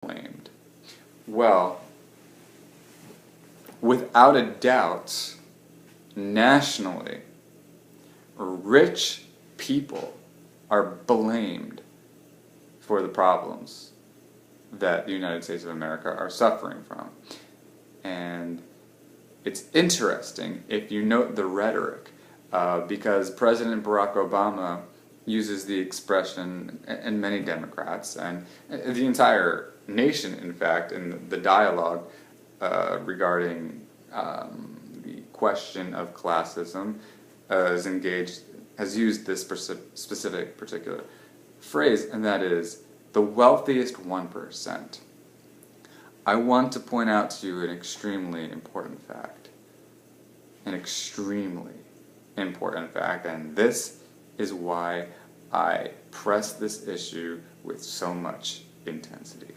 blamed? Well, without a doubt, nationally, rich people are blamed for the problems that the United States of America are suffering from. And it's interesting if you note the rhetoric, because President Barack Obama uses the expression, and many Democrats, and the entire nation, in fact, in the dialogue regarding the question of classism, has used this specific particular phrase, and that is the wealthiest 1%. I want to point out to you an extremely important fact. An extremely important fact, and this is why I press this issue with so much intensity.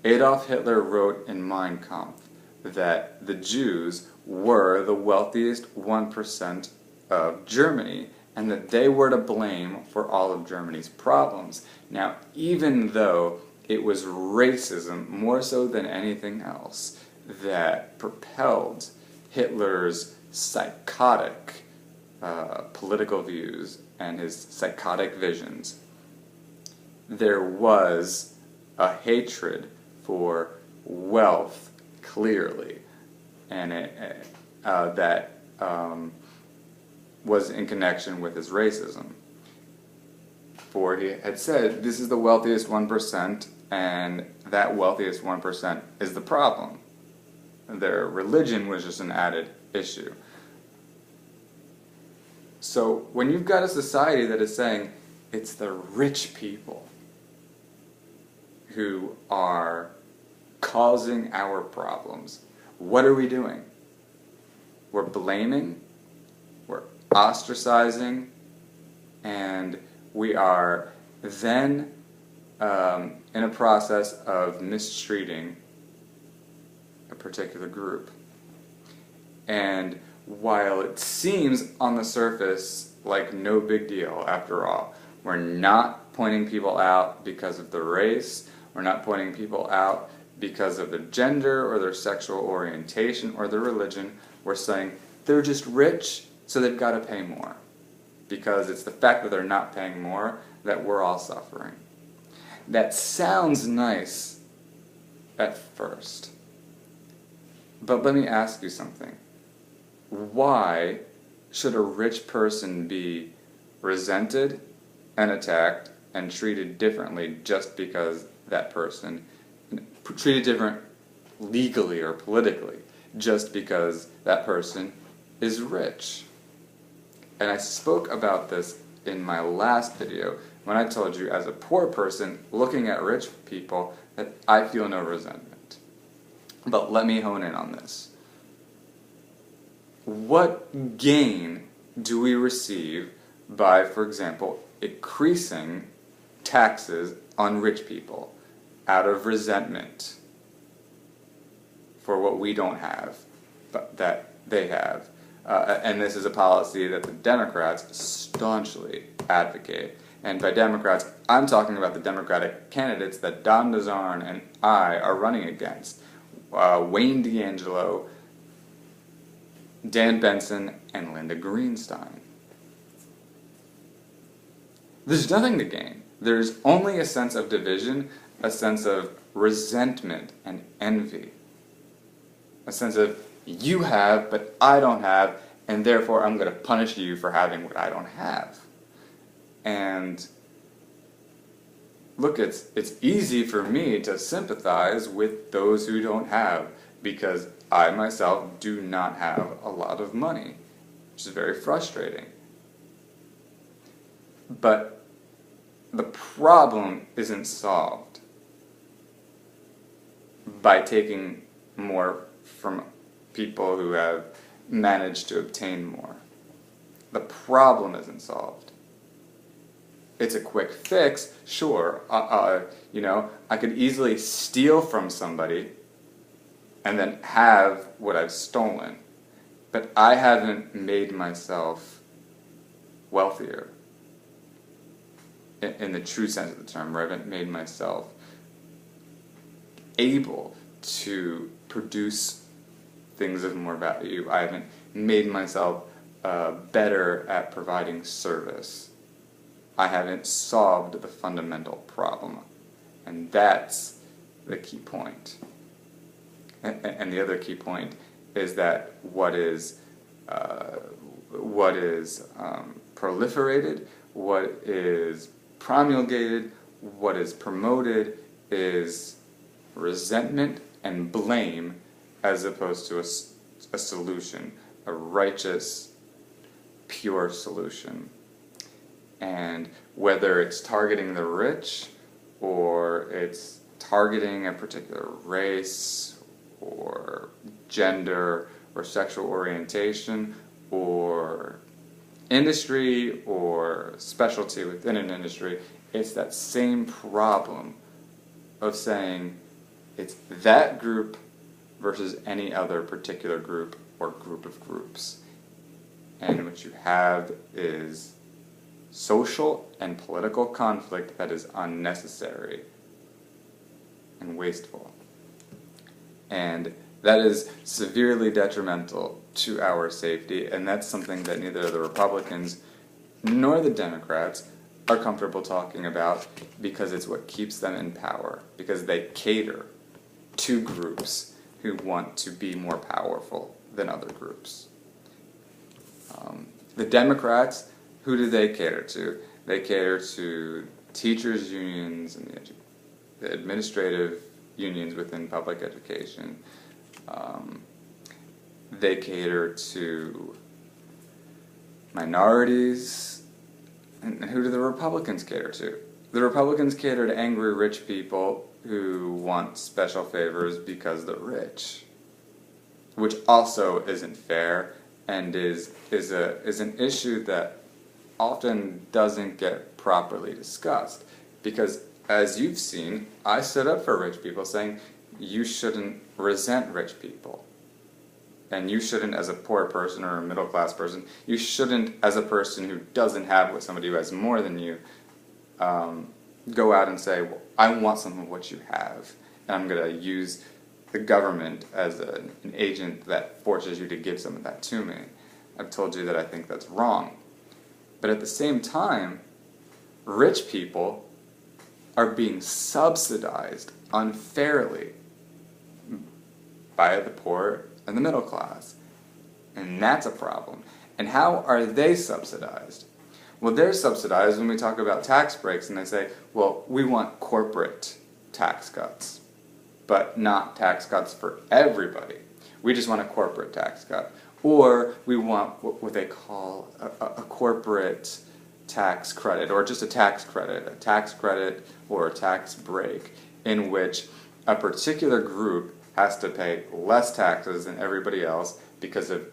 Adolf Hitler wrote in Mein Kampf that the Jews were the wealthiest 1% of Germany, and that they were to blame for all of Germany's problems. Now, even though it was racism, more so than anything else, that propelled Hitler's psychotic political views and his psychotic visions, there was a hatred for wealth, clearly, and that was in connection with his racism. For he had said, this is the wealthiest 1%, and that wealthiest 1% is the problem. Their religion was just an added issue. So when you've got a society that is saying it's the rich people who are causing our problems, what are we doing? We're blaming, we're ostracizing, and we are then in a process of mistreating a particular group. And while it seems on the surface like no big deal, after all, we're not pointing people out because of the race, we're not pointing people out because of their gender or their sexual orientation or their religion, we're saying they're just rich, so they've got to pay more. Because it's the fact that they're not paying more that we're all suffering. That sounds nice at first. But let me ask you something. Why should a rich person be resented and attacked and treated differently just because that person, treated different legally or politically, just because that person is rich? And I spoke about this in my last video when I told you, as a poor person looking at rich people, that I feel no resentment. But let me hone in on this. What gain do we receive by, for example, increasing taxes on rich people out of resentment for what we don't have, but that they have? And this is a policy that the Democrats staunchly advocate. And by Democrats, I'm talking about the Democratic candidates that Don DeZarn and I are running against. Wayne DeAngelo, Dan Benson, and Linda Greenstein. There's nothing to gain. There's only a sense of division, a sense of resentment and envy. A sense of, you have, but I don't have, and therefore I'm going to punish you for having what I don't have. And look, it's easy for me to sympathize with those who don't have, because I myself do not have a lot of money, which is very frustrating. But the problem isn't solved by taking more from people who have managed to obtain more. The problem isn't solved. It's a quick fix, sure. I could easily steal from somebody and then have what I've stolen, but I haven't made myself wealthier in the true sense of the term, where I haven't made myself able to produce things of more value. I haven't made myself better at providing service. I haven't solved the fundamental problem. And that's the key point. And the other key point is that what is proliferated, what is promulgated, what is promoted is resentment and blame, as opposed to a solution, a righteous, pure solution. And whether it's targeting the rich, or it's targeting a particular race, or gender, or sexual orientation, or industry, or specialty within an industry, it's that same problem of saying it's that group versus any other particular group or group of groups. And what you have is social and political conflict that is unnecessary and wasteful. And that is severely detrimental to our safety, and that's something that neither the Republicans nor the Democrats are comfortable talking about, because it's what keeps them in power, because they cater to groups who want to be more powerful than other groups. The Democrats, who do they cater to? They cater to teachers' unions and the administrative unions within public education. They cater to minorities. And who do the Republicans cater to? The Republicans cater to angry rich people who want special favors because they're rich, which also isn't fair and is an issue that often doesn't get properly discussed. Because, as you've seen, I stood up for rich people, saying you shouldn't resent rich people. And you shouldn't, as a poor person or a middle-class person, you shouldn't, as a person who doesn't have what somebody who has more than you, go out and say, well, I want some of what you have, and I'm going to use the government as an agent that forces you to give some of that to me. I've told you that I think that's wrong. But at the same time, rich people are being subsidized unfairly by the poor and the middle class. And that's a problem. And how are they subsidized? Well, they're subsidized when we talk about tax breaks and they say, well, we want corporate tax cuts, but not tax cuts for everybody. We just want a corporate tax cut. Or we want what they call a corporate tax credit, or just a tax credit or a tax break, in which a particular group has to pay less taxes than everybody else because of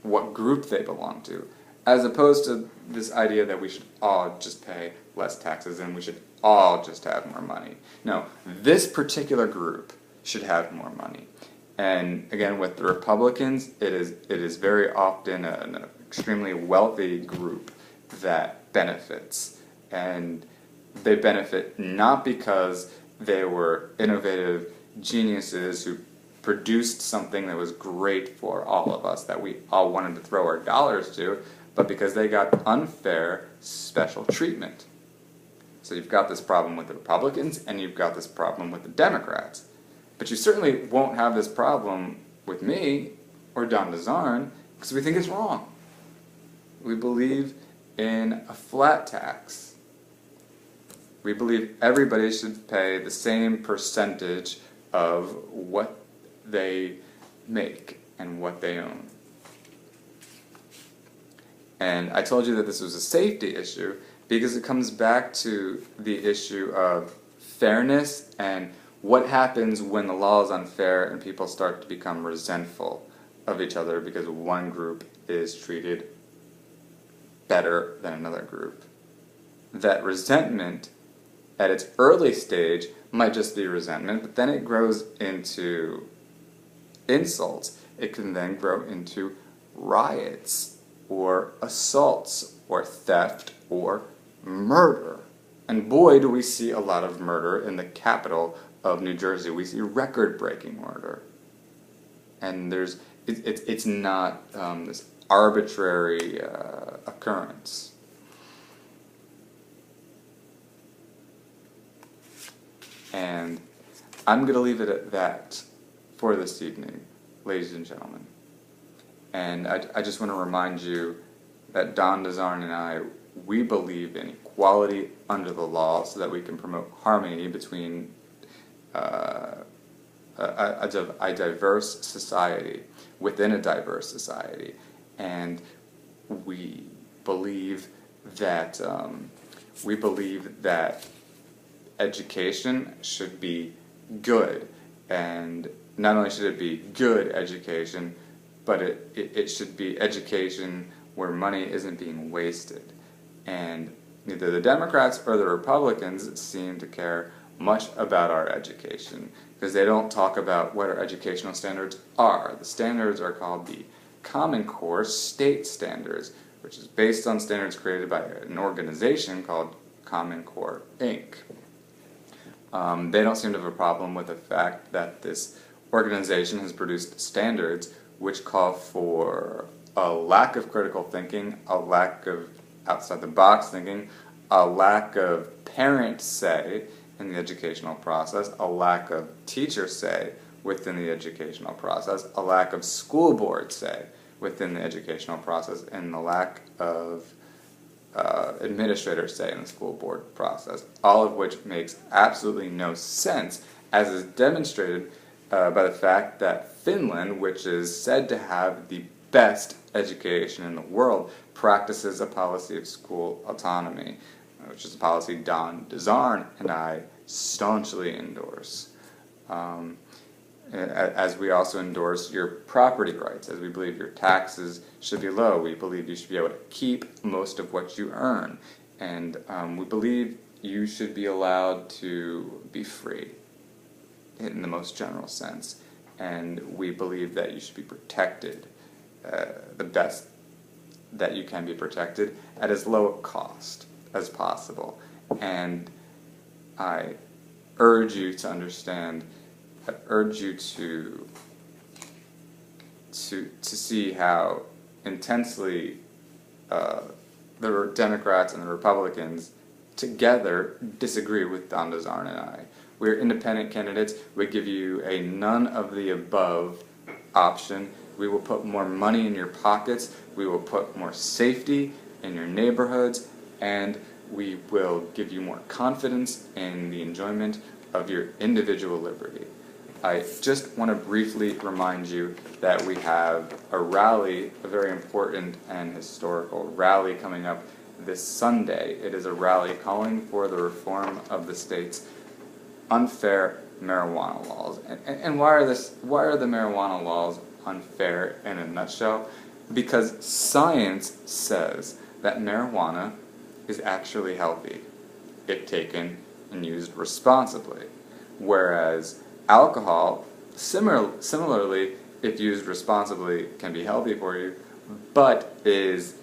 what group they belong to, as opposed to this idea that we should all just pay less taxes and we should all just have more money. No, this particular group should have more money. And again, with the Republicans, it is very often an extremely wealthy group that benefits. And they benefit not because they were innovative geniuses who produced something that was great for all of us, that we all wanted to throw our dollars to, but because they got unfair special treatment. So you've got this problem with the Republicans, and you've got this problem with the Democrats. But you certainly won't have this problem with me or Don DeZarn, because we think it's wrong. We believe in a flat tax. We believe everybody should pay the same percentage of what they make and what they own. And I told you that this was a safety issue because it comes back to the issue of fairness and what happens when the law is unfair and people start to become resentful of each other because one group is treated better than another group. That resentment at its early stage might just be resentment, but then it grows into insults. It can then grow into riots or assaults or theft or murder. And boy, do we see a lot of murder in the capital of New Jersey, we see record-breaking murder. And it's not this arbitrary occurrence. And I'm going to leave it at that for this evening, ladies and gentlemen. And I just want to remind you that Don DeZarn and I, we believe in equality under the law so that we can promote harmony between a diverse society, within a diverse society. And we believe that education should be good, and not only should it be good education, but it should be education where money isn't being wasted. And neither the Democrats or the Republicans seem to care much about our education, because they don't talk about what our educational standards are. The standards are called the Common Core State Standards, which is based on standards created by an organization called Common Core, Inc. They don't seem to have a problem with the fact that this organization has produced standards which call for a lack of critical thinking, a lack of outside-the-box thinking, a lack of parent say in the educational process, a lack of teacher say within the educational process, a lack of school board say within the educational process, and the lack of administrators say in the school board process, all of which makes absolutely no sense, as is demonstrated by the fact that Finland, which is said to have the best education in the world, practices a policy of school autonomy, which is a policy Don DeZarn and I staunchly endorse. As we also endorse your property rights, as we believe your taxes should be low. We believe you should be able to keep most of what you earn. And we believe you should be allowed to be free in the most general sense. And we believe that you should be protected, the best that you can be protected, at as low a cost as possible. And I urge you to understand, I urge you to see how intensely the Democrats and the Republicans together disagree with Don DeZarn and I. We're independent candidates. We give you a none of the above option. We will put more money in your pockets. We will put more safety in your neighborhoods, and we will give you more confidence in the enjoyment of your individual liberty. I just want to briefly remind you that we have a rally, a very important and historical rally coming up this Sunday. It is a rally calling for the reform of the state's unfair marijuana laws. And why are the marijuana laws unfair in a nutshell? Because science says that marijuana is actually healthy if taken and used responsibly, whereas alcohol, similarly, if used responsibly, can be healthy for you, but is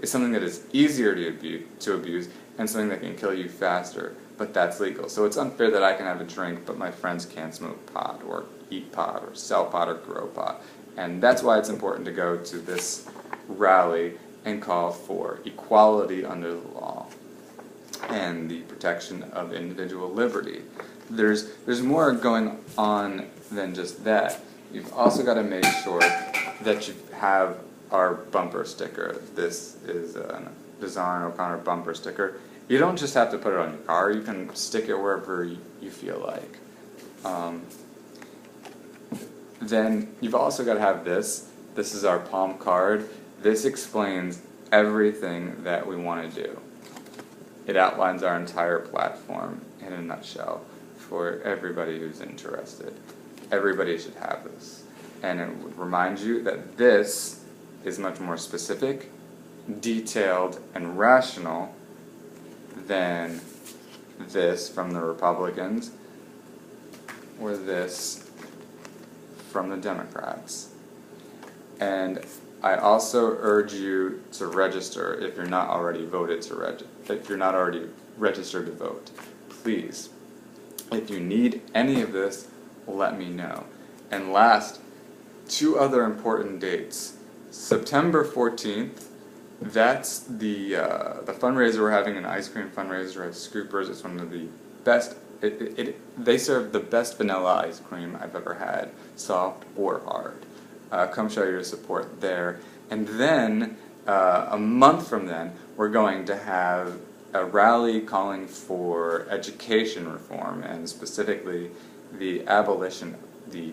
something that is easier to abuse and something that can kill you faster, but that's legal. So it's unfair that I can have a drink, but my friends can't smoke pot, or eat pot, or sell pot, or grow pot. And that's why it's important to go to this rally and call for equality under the law and the protection of individual liberty. There's more going on than just that. You've also got to make sure that you have our bumper sticker. This is a DeZarn O'Connor bumper sticker. You don't just have to put it on your car. You can stick it wherever you feel like. Then you've also got to have this. This is our palm card. This explains everything that we want to do. It outlines our entire platform in a nutshell for everybody who's interested. Everybody should have this. And it would remind you that this is much more specific, detailed, and rational than this from the Republicans or this from the Democrats. And I also urge you to register if you're not already registered to vote. Please If you need any of this, let me know. And last, 2 other important dates. September 14th, that's the fundraiser we're having, an ice cream fundraiser at Scoopers. It's one of the best. They serve the best vanilla ice cream I've ever had, soft or hard. Come show your support there. And then, a month from then, we're going to have a rally calling for education reform, and specifically the abolition of the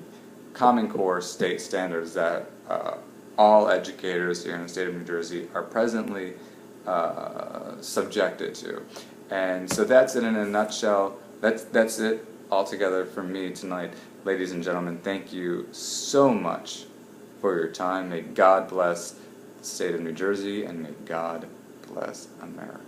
Common Core state standards that all educators here in the state of New Jersey are presently subjected to. And so that's it in a nutshell. That's it altogether from me tonight. Ladies and gentlemen, thank you so much for your time. May God bless the state of New Jersey, and may God bless America.